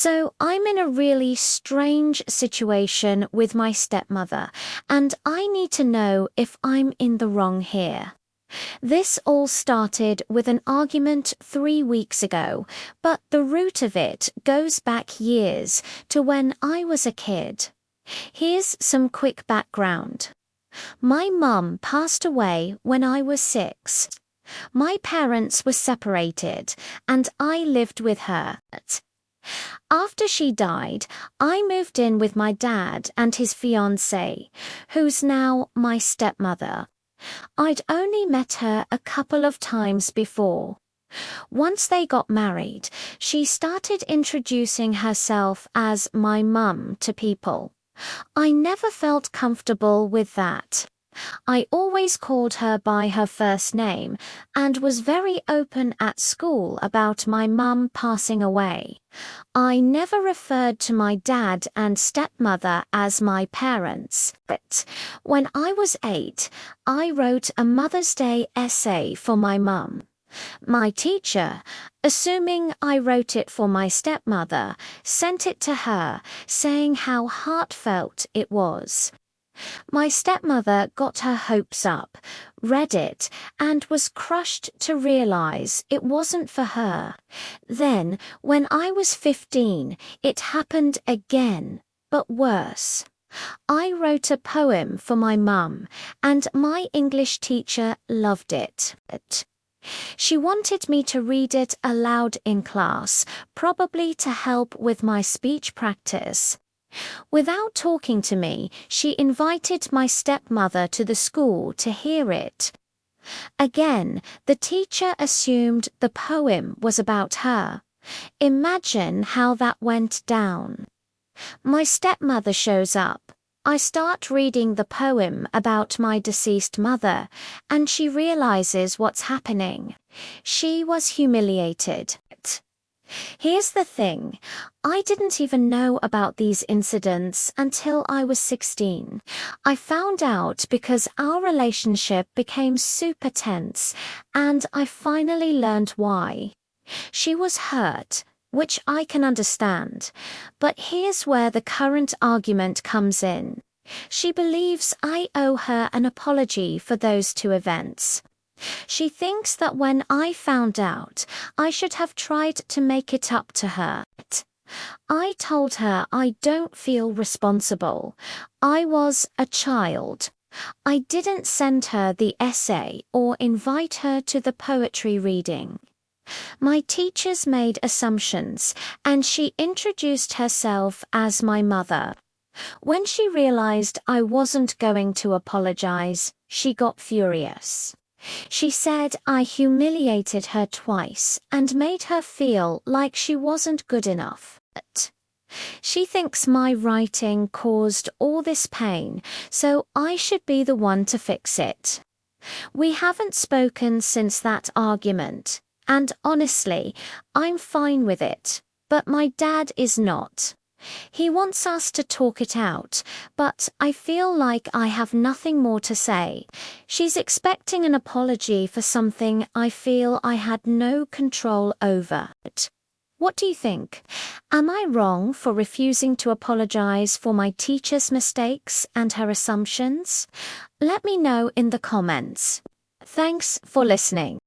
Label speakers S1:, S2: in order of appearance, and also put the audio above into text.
S1: So I'm in a really strange situation with my stepmother, and I need to know if I'm in the wrong here. This all started with an argument 3 weeks ago, but the root of it goes back years to when I was a kid. Here's some quick background. My mum passed away when I was 6. My parents were separated, and I lived with her. After she died, I moved in with my dad and his fiancée, who's now my stepmother. I'd only met her a couple of times before. Once they got married, she started introducing herself as my mum to people. I never felt comfortable with that. I always called her by her first name and was very open at school about my mum passing away. I never referred to my dad and stepmother as my parents, but when I was 8, I wrote a Mother's Day essay for my mum. My teacher, assuming I wrote it for my stepmother, sent it to her, saying how heartfelt it was. My stepmother got her hopes up, read it, and was crushed to realize it wasn't for her. Then, when I was 15, it happened again, but worse. I wrote a poem for my mum, and my English teacher loved it. She wanted me to read it aloud in class, probably to help with my speech practice. Without talking to me, she invited my stepmother to the school to hear it. Again, the teacher assumed the poem was about her. Imagine how that went down. My stepmother shows up. I start reading the poem about my deceased mother, and she realizes what's happening. She was humiliated. Here's the thing, I didn't even know about these incidents until I was 16. I found out because our relationship became super tense, and I finally learned why. She was hurt, which I can understand, but here's where the current argument comes in. She believes I owe her an apology for those 2 events. She thinks that when I found out, I should have tried to make it up to her. I told her I don't feel responsible. I was a child. I didn't send her the essay or invite her to the poetry reading. My teachers made assumptions, and she introduced herself as my mother. When she realized I wasn't going to apologize, she got furious. She said I humiliated her twice and made her feel like she wasn't good enough. She thinks my writing caused all this pain, so I should be the one to fix it. We haven't spoken since that argument, and honestly, I'm fine with it, but my dad is not. He wants us to talk it out, but I feel like I have nothing more to say. She's expecting an apology for something I feel I had no control over. What do you think? Am I wrong for refusing to apologize for my teacher's mistakes and her assumptions? Let me know in the comments. Thanks for listening.